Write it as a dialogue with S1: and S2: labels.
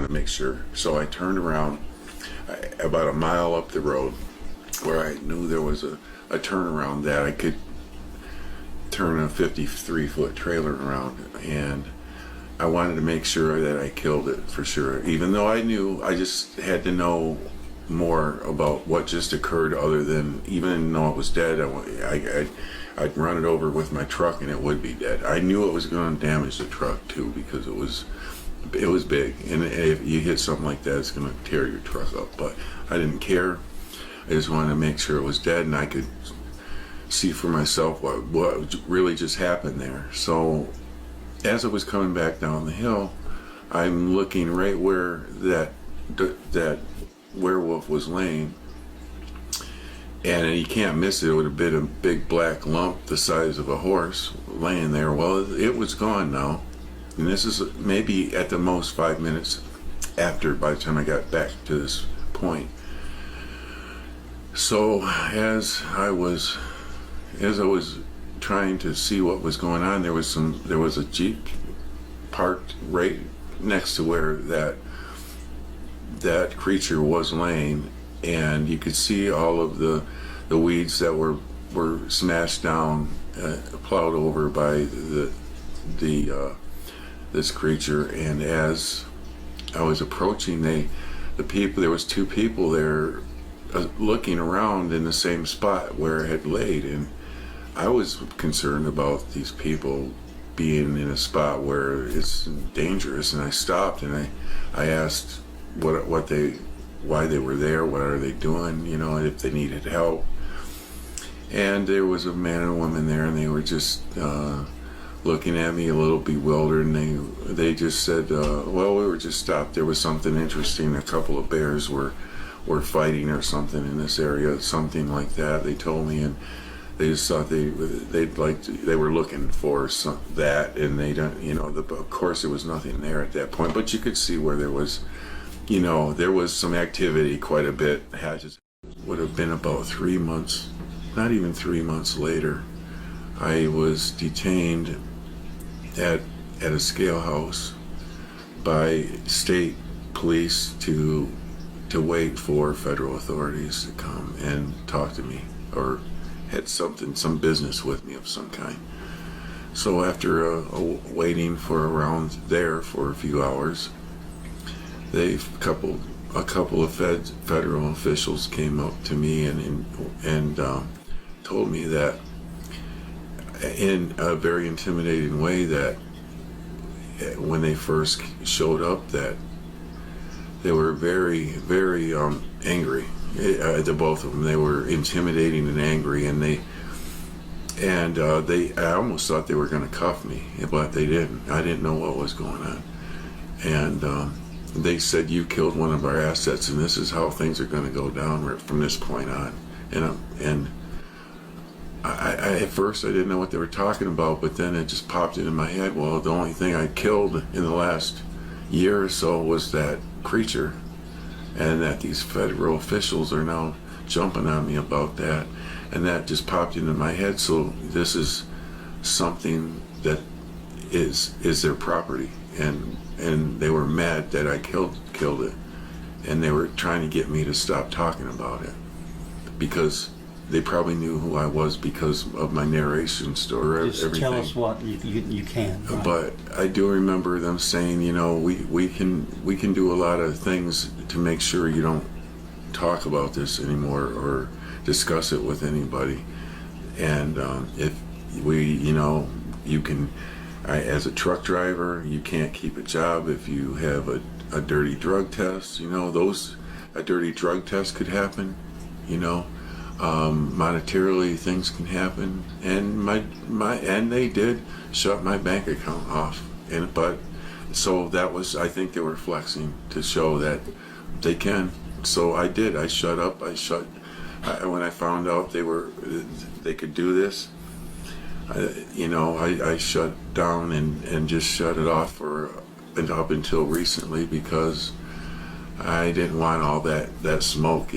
S1: to make sure. So I turned around about a mile up the road where I knew there was a turnaround that I could turn a 53-foot trailer around, and I wanted to make sure that I killed it for sure. Even though I knew, I just had to know more about what just occurred, other than, even though it was dead, I'd run it over with my truck and it would be dead. I knew it was going to damage the truck too, because it was big, and if you hit something like that, it's going to tear your truck up. But I didn't care. I just wanted to make sure it was dead, and I could see for myself what really just happened there. So as I was coming back down the hill, I'm looking right where that werewolf was laying, and you can't miss it. It would have been a big black lump the size of a horse laying there. Well, it was gone now, and this is maybe at the most 5 minutes after, by the time I got back to this point. So as I was trying to see what was going on, there was a Jeep parked right next to where that creature was laying, and you could see all of the weeds that were smashed down, plowed over by this creature. And as I was approaching, there was two people there looking around in the same spot where it had laid, and I was concerned about these people being in a spot where it's dangerous. And I stopped and I asked why they were there, what are they doing, and if they needed help. And there was a man and a woman there, and they were just looking at me a little bewildered, and they just said, well, we were just stopped. There was something interesting. A couple of bears were fighting or something in this area, something like that, they told me. And they just thought they were looking for that, and they don't, of course there was nothing there at that point, but you could see where there was some activity, quite a bit. It would have been about 3 months, not even 3 months later, I was detained at a scalehouse by state police to wait for federal authorities to come and talk to me, or had some business with me of some kind. So after waiting for around there for a few hours, a couple of federal officials came up to me and told me that, in a very intimidating way, that when they first showed up, that they were very, very angry. The both of them, they were intimidating and angry, and I almost thought they were going to cuff me, but they didn't. I didn't know what was going on, and they said, "You killed one of our assets, and this is how things are going to go down from this point on." And I at first I didn't know what they were talking about, but then it just popped into my head. Well, the only thing I killed in the last year or so was that creature, and that these federal officials are now jumping on me about that, and that just popped into my head. So this is something that is their property, and they were mad that I killed it, and they were trying to get me to stop talking about it, because they probably knew who I was because of my narration story.
S2: Just
S1: everything.
S2: Tell us what you can. Right?
S1: But I do remember them saying, we can do a lot of things to make sure you don't talk about this anymore or discuss it with anybody. And if you can, as a truck driver, you can't keep a job if you have a dirty drug test. A dirty drug test could happen. Monetarily things can happen, and and they did shut my bank account off, so that was, I think they were flexing to show that they can. So I did. I shut up. When I found out they could do this, I shut down and just shut it off up until recently, because I didn't want all that smoke,